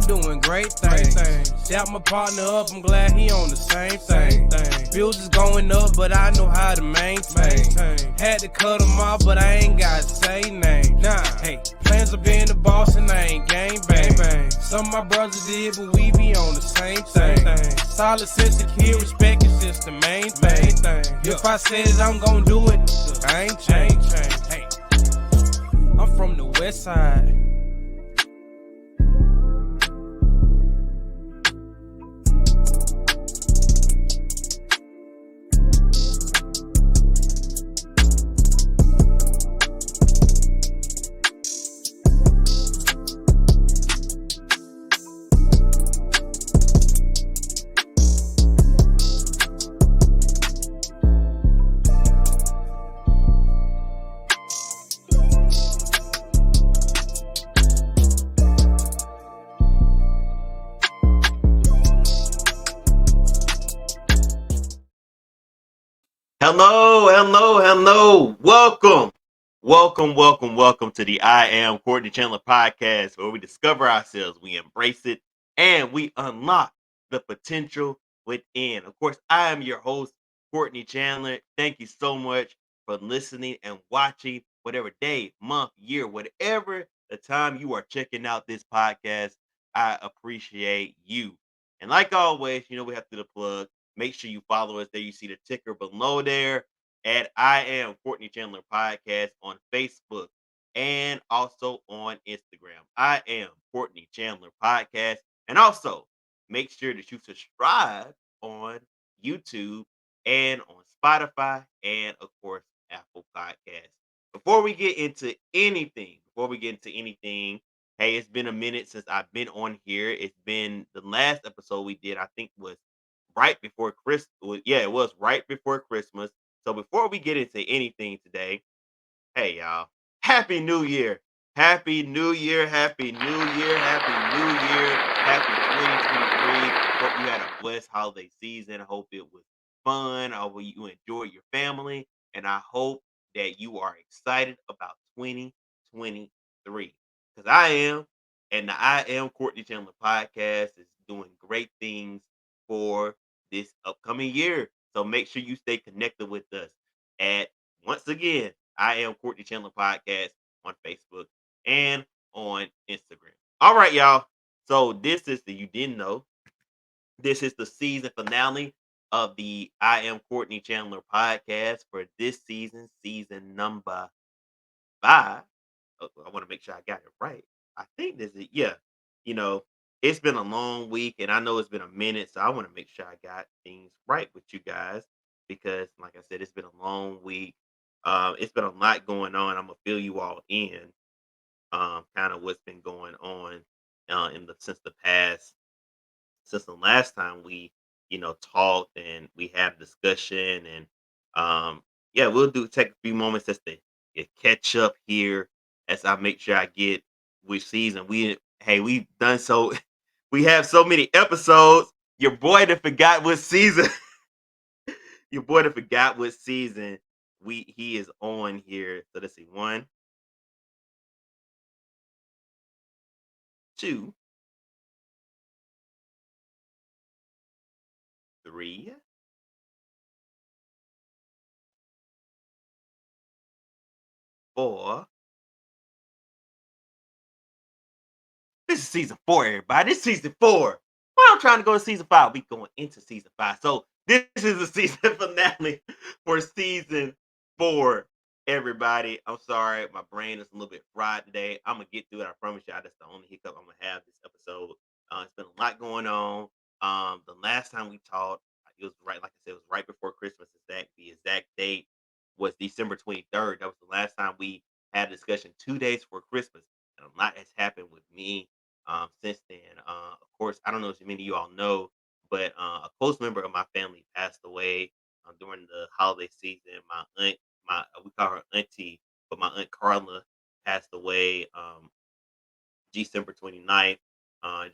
doing great things. Shout my partner up, I'm glad he on the same thing. Bills is going up, but I know how to maintain. Had to cut them off, but I ain't got to say name. Hey, plans of being the boss and I ain't gang bang. Some of my brothers did, but we be on the same thing. Solid sense of kid, respect is just the main thing. If I said it, I'm gon' do it. I ain't changed. Hey, I'm from the west side. Hello. Welcome to the I Am Courtney Chandler podcast, where we discover ourselves, we embrace it, and we unlock the potential within. Of course, I am your host, Courtney Chandler. Thank you so much for listening and watching, whatever day, month, year, whatever the time you are checking out this podcast. I appreciate you. And like always, we have to do the plug. Make sure you follow us there. You see the ticker below there at I Am Courtney Chandler Podcast on Facebook and also on Instagram. I Am Courtney Chandler Podcast. And also make sure that you subscribe on YouTube and on Spotify and, of course, Apple Podcasts. Before we get into anything, hey, it's been a minute since I've been on here. It's been the last episode we did, I think, was right before Christmas. Yeah, it was right before Christmas. So before we get into anything today, hey y'all, Happy New Year. Happy New Year. Happy New Year. Happy New Year. Happy 2023. Hope you had a blessed holiday season. I hope it was fun. I hope you enjoyed your family. And I hope that you are excited about 2023. Because I am. And the I Am Courtney Chandler podcast is doing great things for this upcoming year. So make sure you stay connected with us at, once again, I Am Courtney Chandler podcast on Facebook and on Instagram. All right, y'all. So you didn't know, this is the season finale of the I Am Courtney Chandler podcast for this season number 5. I want to make sure I got it right. I think this is, yeah. You know, it's been a long week, and I know it's been a minute, so I want to make sure I got things right with you guys because, like I said, it's been a long week. It's been a lot going on. I'm gonna fill you all in, kind of what's been going on in the since the last time we, talked and we had discussion and yeah, we'll take a few moments just to catch up here as I make sure I get which season we've done so we have so many episodes. Your boy that forgot what season your boy that forgot what season he is on here. So let's see. 1, 2, 3, 4. This is season 4, everybody. This is season 4. Why I'm trying to go to season 5? We going into season 5. So this is the season finale for season 4. Everybody, I'm sorry, my brain is a little bit fried today. I'm gonna get through it. I promise y'all. That's the only hiccup I'm gonna have this episode. It's been a lot going on. The last time we talked, it was right, like I said, it was right before Christmas. The exact date was December 23rd. That was the last time we had a discussion. 2 days before Christmas, and a lot has happened with me since then. Of course, I don't know if many of you all know, but a close member of my family passed away during the holiday season. My aunt, we call her auntie, but my aunt Carla passed away December 29th,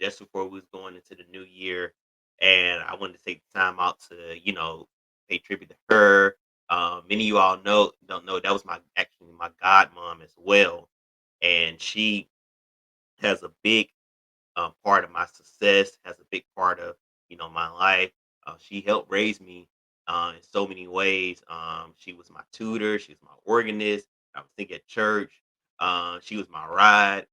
just before we was going into the new year. And I wanted to take the time out to, pay tribute to her. Many of you all don't know that was my godmom as well, and she has a big part of my success, has a big part of my life. She helped raise me in so many ways. She was my tutor. She was my organist. I was thinking at church. She was my ride.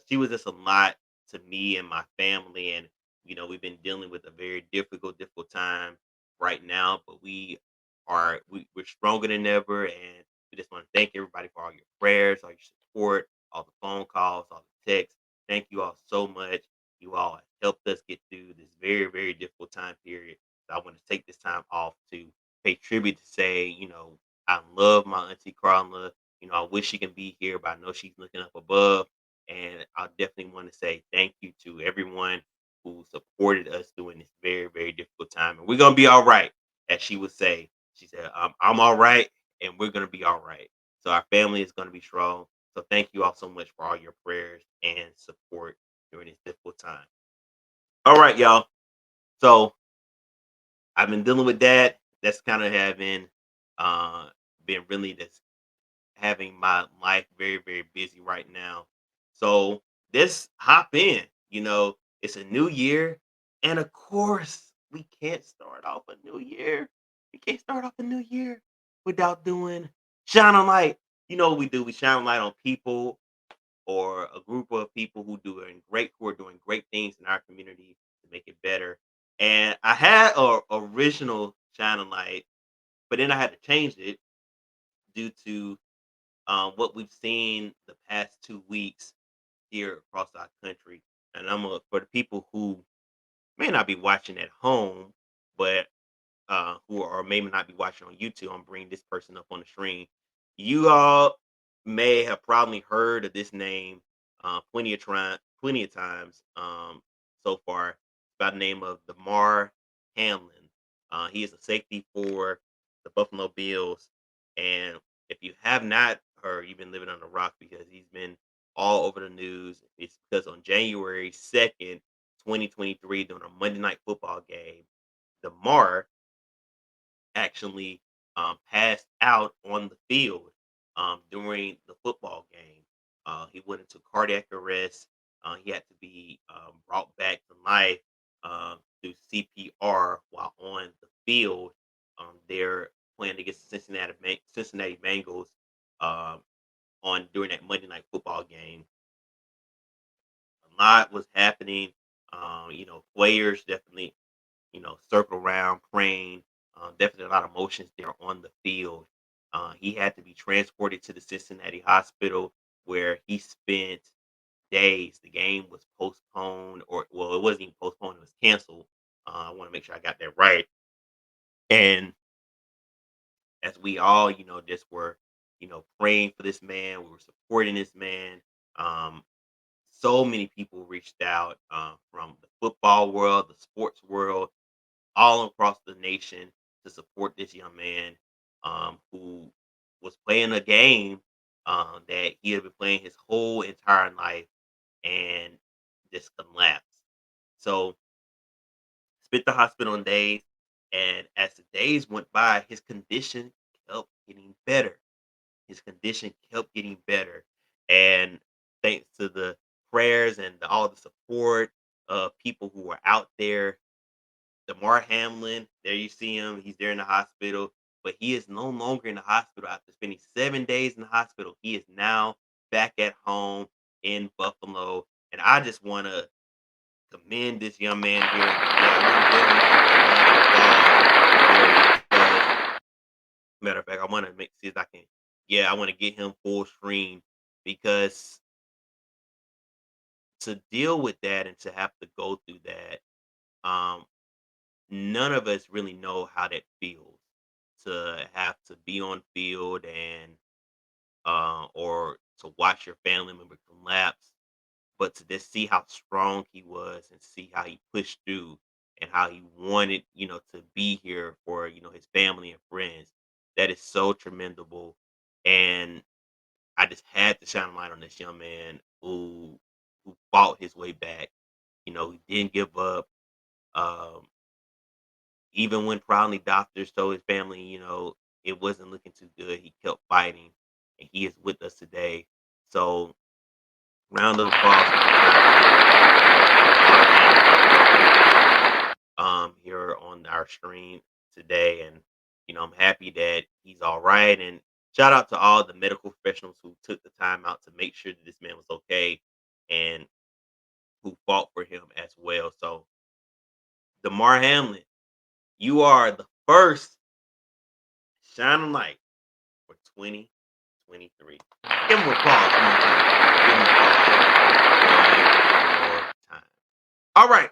She was just a lot to me and my family, and we've been dealing with a very difficult time right now, but we're stronger than ever, and we just want to thank everybody for all your prayers, all your support, all the phone calls, all the texts. Thank you all so much. You all have helped us get through this very difficult time period. So I want to take this time off to pay tribute to say, I love my auntie Carla. I wish she can be here, but I know she's looking up above, and I definitely want to say thank you to everyone who supported us during this very difficult time. And we're gonna be all right, as she would say. She said, I'm all right, and we're gonna be all right. So our family is gonna be strong. So thank you all so much for all your prayers and support during this difficult time. All right, y'all. So I've been dealing with that. That's kind of having been really this having my life very busy right now. So this hop in, it's a new year. And of course, we can't start off a new year. We can't start off a new year without doing shine a light. You know what we do? We shine a light on people or a group of people who are doing great things in our community to make it better. And I had a original shine a light, but then I had to change it due to what we've seen the past 2 weeks here across our country. And for the people who may not be watching at home, but who are maybe not be watching on YouTube, I'm bringing this person up on the screen. You all may have probably heard of this name plenty of times so far by the name of Damar Hamlin. He is a safety for the Buffalo Bills, and if you have not heard, you've been living on the rock because he's been all over the news. It's because on January 2nd, 2023, during a Monday Night Football game, Damar actually passed out on the field during the football game. He went into cardiac arrest. He had to be brought back to life through CPR while on the field. They're playing against the Cincinnati Bengals um, on during that Monday Night Football game. A lot was happening. Players definitely circle around praying. Definitely a lot of emotions there on the field. He had to be transported to the Cincinnati hospital where he spent days. The game was postponed, or well, it wasn't even postponed; it was canceled. I want to make sure I got that right. And as we all, just were, praying for this man, we were supporting this man. Um, so many people reached out from the football world, the sports world, all across the nation to support this young man who was playing a game that he had been playing his whole entire life and just collapsed. So spent the hospital in days, and as the days went by, his condition kept getting better. His condition kept getting better, and thanks to the prayers and all the support of people who were out there, Damar Hamlin, there you see him. He's there in the hospital, but he is no longer in the hospital after spending 7 days in the hospital. He is now back at home in Buffalo, and I just want to commend this young man here. Yeah, I want to give him a round of applause. Matter of fact, I want to make see if I can. Yeah, I want to get him full screen because to deal with that and to have to go through that, um, none of us really know how that feels to have to be on field and or to watch your family member collapse, but to just see how strong he was and see how he pushed through and how he wanted, to be here for, his family and friends. That is so tremendable. And I just had to shine a light on this young man who fought his way back. He didn't give up. Um, Even when probably doctors told his family, it wasn't looking too good, he kept fighting, and he is with us today. So, round of applause for this guy. here on our stream today, and I'm happy that he's all right. And shout out to all the medical professionals who took the time out to make sure that this man was okay, and who fought for him as well. So, Damar Hamlin, you are the first shining light for 2023. Give him applause one more time. Give him applause one more time. All right,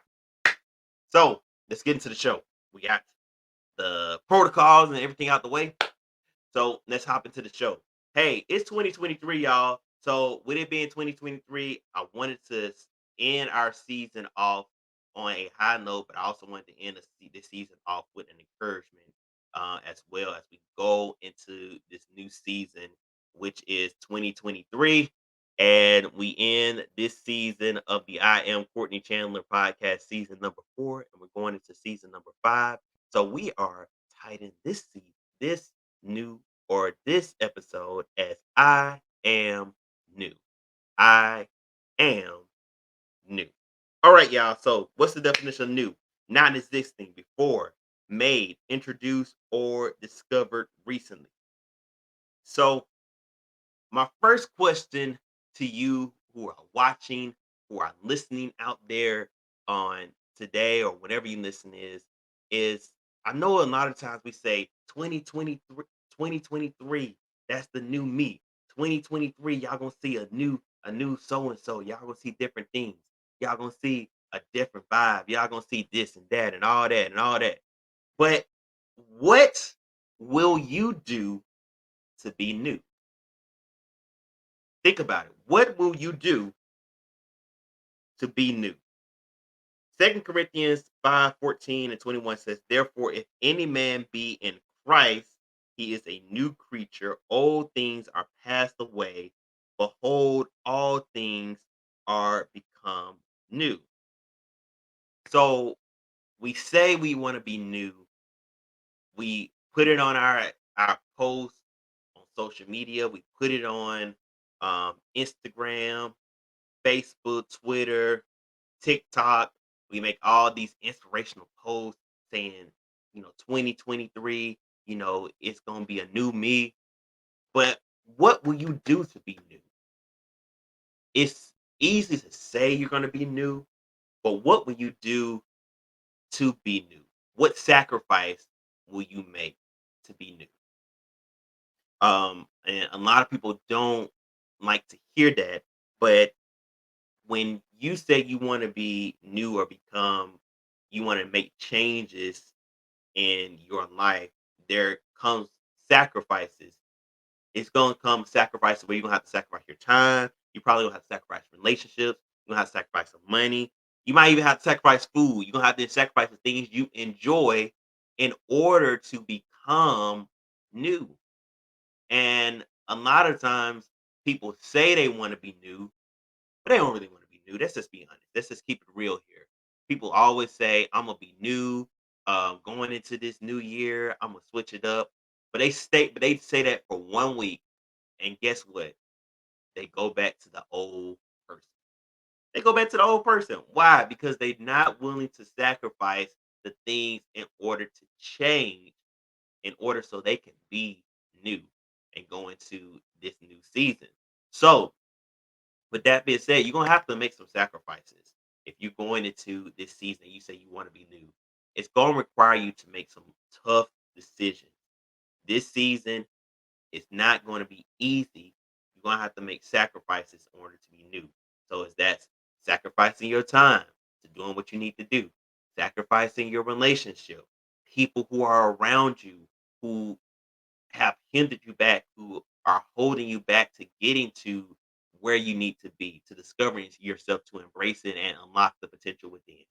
so let's get into the show. We got the protocols and everything out the way. So let's hop into the show. Hey, it's 2023, y'all. So with it being 2023, I wanted to end our season off on a high note, but I also wanted to end this season off with an encouragement, as well as we go into this new season, which is 2023. And we end this season of the I Am Courtney Chandler podcast, season number 4, and we're going into season number 5. So we are titled this season, new this episode as I am new. I am new. All right, y'all. So, what's the definition of new? Not existing before, made, introduced, or discovered recently. So, my first question to you who are watching, who are listening out there on today or whenever you listen is I know a lot of times we say 2023, 2023, that's the new me. 2023, y'all gonna see a new so and so. Y'all gonna see different things. Y'all gonna see a different vibe. Y'all gonna see this and that and all that and all that. But what will you do to be new? Think about it. What will you do to be new? 2 Corinthians 5:14 and 21 says, therefore, if any man be in Christ, he is a new creature. Old things are passed away. Behold, all things are become new. So we say we want to be new. We put it on our posts on social media. We put it on Instagram, Facebook, Twitter, TikTok. We make all these inspirational posts saying, 2023, it's going to be a new me. But what will you do to be new? It's easy to say you're going to be new, but what will you do to be new? What sacrifice will you make to be new? And a lot of people don't like to hear that, but when you say you want to be new or you want to make changes in your life, there comes sacrifices. It's gonna come sacrifices where you're gonna have to sacrifice your time. You probably gonna have to sacrifice relationships. You're gonna have to sacrifice some money. You might even have to sacrifice food. You're gonna have to sacrifice the things you enjoy in order to become new. And a lot of times people say they want to be new, but they don't really want to be new. Let's just be honest. Let's just keep it real here. People always say, I'm gonna be new, going into this new year, I'm gonna switch it up. But they say that for 1 week, and guess what? They go back to the old person. They go back to the old person. Why? Because they're not willing to sacrifice the things in order to change, in order so they can be new and go into this new season. So with that being said, you're gonna have to make some sacrifices. If you're going into this season, you say you want to be new. It's gonna require you to make some tough decisions. This season is not going to be easy. You're gonna have to make sacrifices in order to be new. So is that sacrificing your time to doing what you need to do, sacrificing your relationship, people who are around you who have hindered you back, who are holding you back to getting to where you need to be, to discovering yourself, to embrace it and unlock the potential within.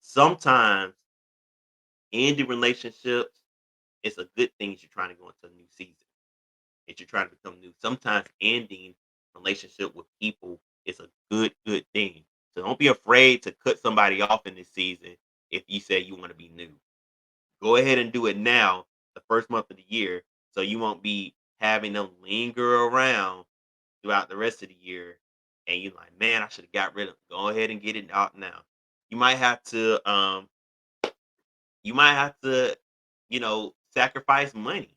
Sometimes ending relationships is a good thing as you're trying to go into a new season. If you're trying to become new, sometimes ending relationship with people is a good thing. So don't be afraid to cut somebody off in this season if you say you want to be new. Go ahead and do it now, the first month of the year, so you won't be having them linger around throughout the rest of the year. And you're like, man, I should have got rid of them. Go ahead and get it out now. You might have to You might have to, sacrifice money.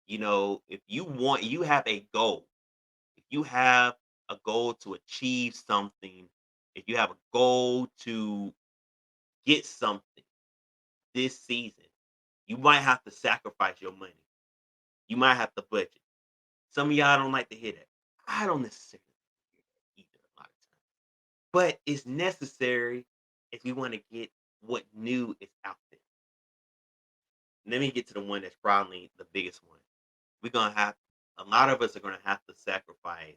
If you have a goal, if you have a goal to achieve something, if you have a goal to get something this season, you might have to sacrifice your money. You might have to budget. Some of y'all don't like to hear that. I don't necessarily hear that either a lot of times. But it's necessary if you want to get what new is out there. Let me get to the one that's probably the biggest one. We're gonna have a lot of us are gonna have to sacrifice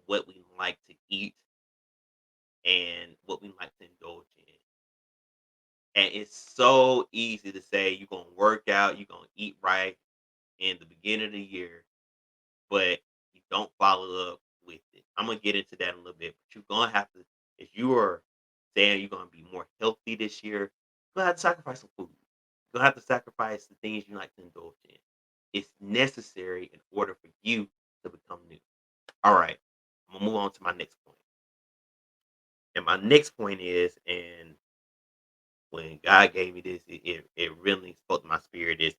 what we like to eat and what we like to indulge in. And it's so easy to say you're gonna work out, you're gonna eat right in the beginning of the year, but you don't follow up with it. I'm gonna get into that in a little bit, but you're gonna have to, if you are saying you're gonna be more healthy this year, you're gonna have to sacrifice some food. You're gonna have to sacrifice the things you like to indulge in. It's necessary in order for you to become new. All right, I'm gonna move on to my next point. And my next point is, and when God gave me this, it really spoke to my spirit is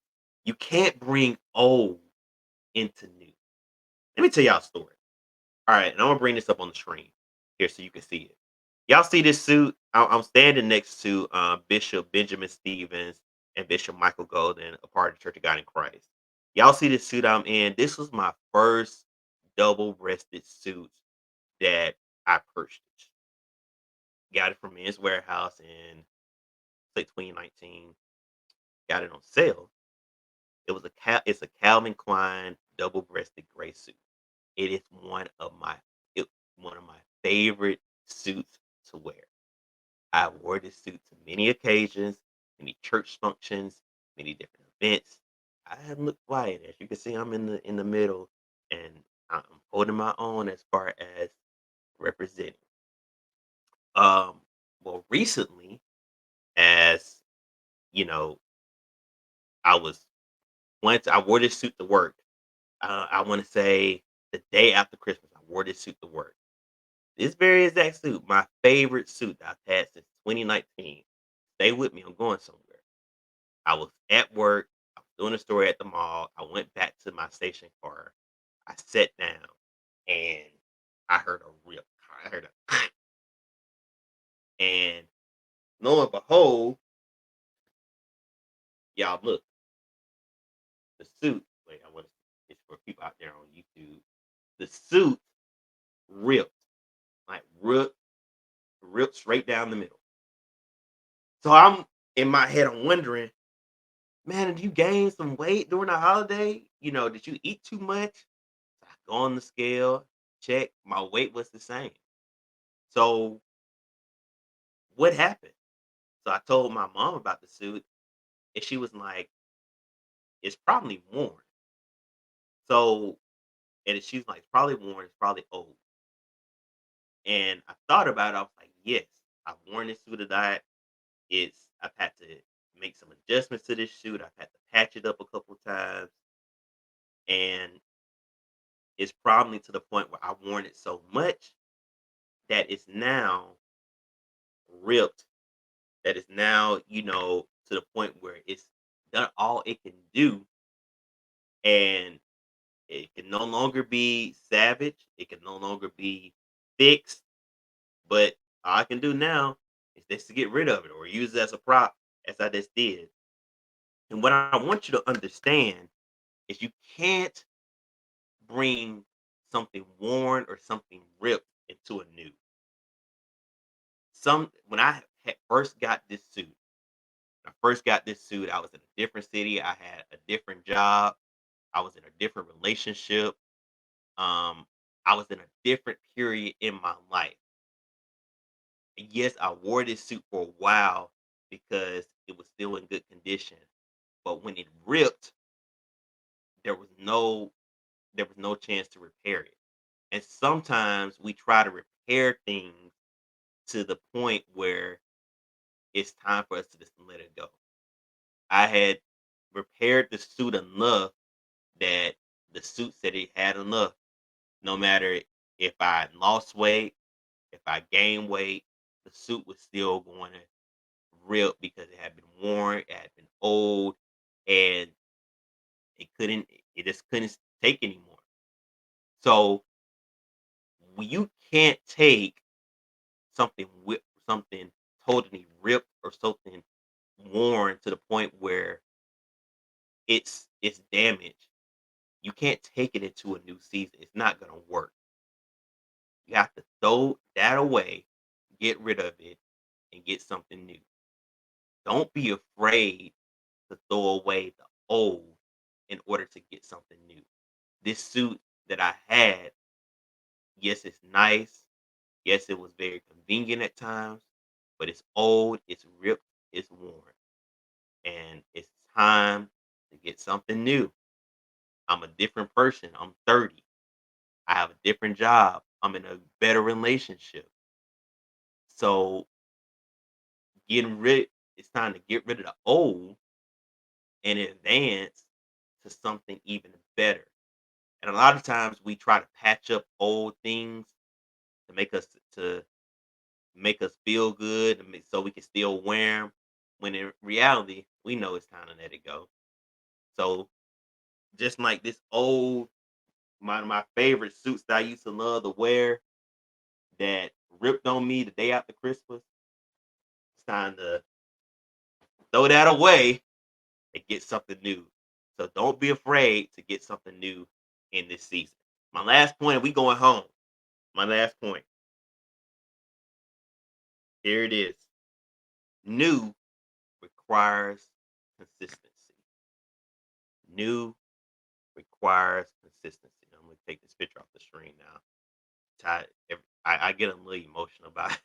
you can't bring old into new. Let me tell y'all a story. All right, and I'm gonna bring this up on the screen here so you can see it. Y'all see this suit? I'm standing next to Bishop Benjamin Stevens and Bishop Michael Golden, a part of the Church of God in Christ. Y'all see this suit I'm in? This was my first double-breasted suit that I purchased. Got it from Men's Warehouse in say 2019. Got it on sale. It's a Calvin Klein double-breasted gray suit. It is it, one of my favorite suits to wear. I wore this suit to many occasions, many church functions, many different events. I have looked quiet. As you can see, I'm in the middle, and I'm holding my own as far as representing. Um, well, recently, as you know, I was once I wore this suit to work. I want to say the day after Christmas, I wore this suit to work. This very exact suit, my favorite suit that I've had since 2019. Stay with me, I'm going somewhere. I was at work, I was doing a story at the mall. I went back to my station car. I sat down and I heard a rip. I heard a and lo and behold, y'all look, the suit. Wait, I want to it's for people out there on YouTube. The suit ripped, like ripped straight down the middle. So I'm in my head, I'm wondering, man, did you gain some weight during the holiday? Did you eat too much? I go on the scale, check, my weight was the same. So what happened? So I told my mom about the suit, and she was like, it's probably worn. So, and she's like, it's probably worn, it's probably old. And I thought about it, I was like, yes, I've worn this suit a lot. I've had to make some adjustments to this suit. I've had to patch it up a couple times. And it's probably to the point where I've worn it so much that it's now ripped, that is now, to the point where it's done all it can do, and it can no longer be savage, it can no longer be fixed, but all I can do now is just to get rid of it or use it as a prop as I just did. And what I want you to understand is you can't bring something worn or something ripped into a new. When first got this suit, I was in a different city. I had a different job. I was in a different relationship. Um, I was in a different period in my life. And yes, I wore this suit for a while because it was still in good condition. But when it ripped, there was no chance to repair it. And sometimes we try to repair things to the point where it's time for us to just let it go. I had repaired the suit enough that the suit said it had enough. No matter if I lost weight, if I gained weight, the suit was still going to ripped because it had been worn, it had been old, and it just couldn't take anymore. So you can't take something totally ripped or something worn to the point where it's damaged. You can't take it into a new season. It's not gonna work. You have to throw that away, get rid of it, and get something new. Don't be afraid to throw away the old in order to get something new. This suit that I had, yes, it's nice. Yes, it was very convenient at times, but it's old, it's ripped, it's worn, and it's time to get something new. I'm a different person. I'm 30. I have a different job. I'm in a better relationship. So getting rid it's time to get rid of the old and advance to something even better. And a lot of times we try to patch up old things to make us feel good so we can still wear them. When in reality, we know it's time to let it go. So just like this old one of my favorite suits that I used to love to wear that ripped on me the day after Christmas, it's time to throw that away and get something new. So don't be afraid to get something new in this season. My last point, we going home. My last point. Here it is. New requires consistency. New requires consistency. I'm gonna take this picture off the screen now. I get a little emotional about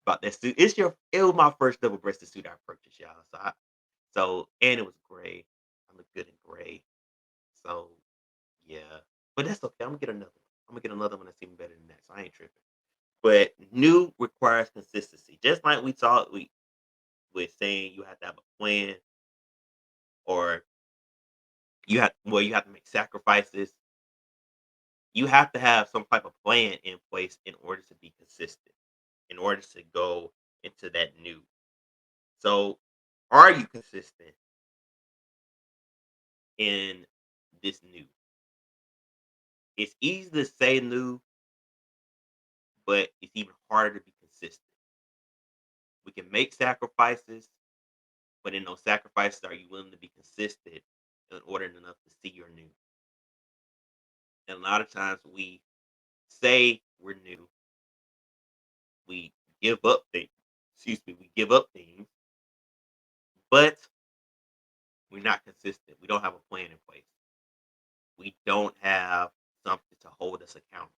about that suit. It was my first double breasted suit I purchased, y'all. And it was gray. I look good in gray. So yeah. But that's okay. I'm gonna get another one. I'm gonna get another one that's even better than that. So I ain't tripping. But new requires consistency. Just like we saw we with saying you have to have a plan or you have to make sacrifices. You have to have some type of plan in place in order to be consistent, in order to go into that new. So are you consistent in this new? It's easy to say new, but it's even harder to be consistent. We can make sacrifices, but in those sacrifices, are you willing to be consistent in order enough to see your new? And a lot of times we say we're new, we give up things. Excuse me, we give up things, but we're not consistent. We don't have a plan in place. We don't have something to hold us accountable.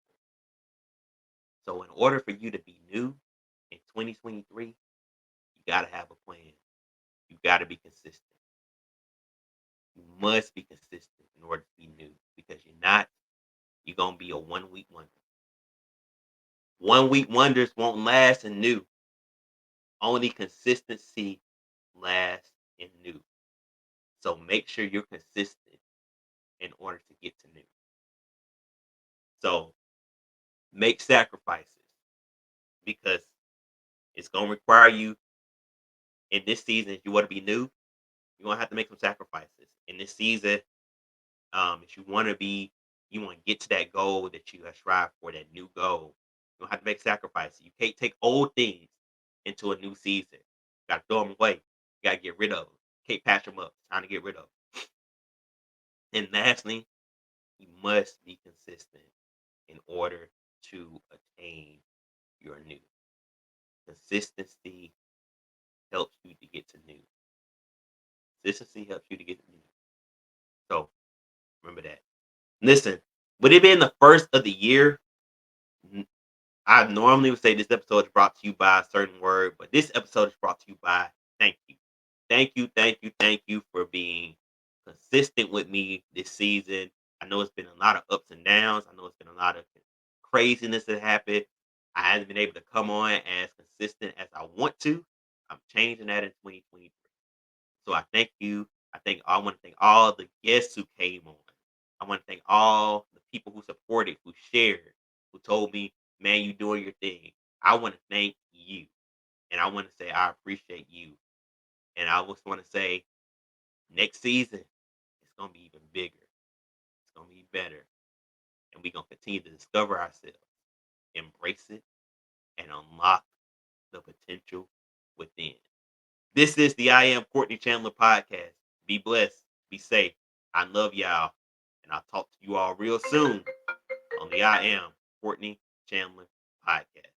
So, in order for you to be new in 2023, you got to have a plan. You got to be consistent. You must be consistent in order to be new because you're not, you're going to be a 1 week wonder. 1 week wonders won't last in new. Only consistency lasts in new. So make sure you're consistent in order to get to new. So make sacrifices because it's going to require you in this season. If you want to be new, you're going to have to make some sacrifices. In this season, if you want to get to that goal that you have strived for, that new goal, you're going to have to make sacrifices. You can't take old things into a new season. You got to throw them away. You got to get rid of them. Can't patch them up. It's time to get rid of them. And lastly, you must be consistent in order to attain your new. Consistency helps you to get to new. Consistency helps you to get to new. So remember that. Listen, with it being the first of the year, n- I normally would say this episode is brought to you by a certain word, but this episode is brought to you by thank you. Thank you, thank you, thank you for being consistent with me this season. I know it's been a lot of ups and downs. I know it's been a lot of craziness that happened. I haven't been able to come on as consistent as I want to. I'm changing that in 2023. So I thank you. I want to thank all the guests who came on. I want to thank all the people who supported, who shared, who told me, man, you doing your thing. I want to thank you. And I want to say I appreciate you And I just want to say, next season, it's going to be even bigger. It's going to be better. And we're going to continue to discover ourselves, embrace it, and unlock the potential within. This is the I Am Courtney Chandler podcast. Be blessed. Be safe. I love y'all. And I'll talk to you all real soon on the I Am Courtney Chandler podcast.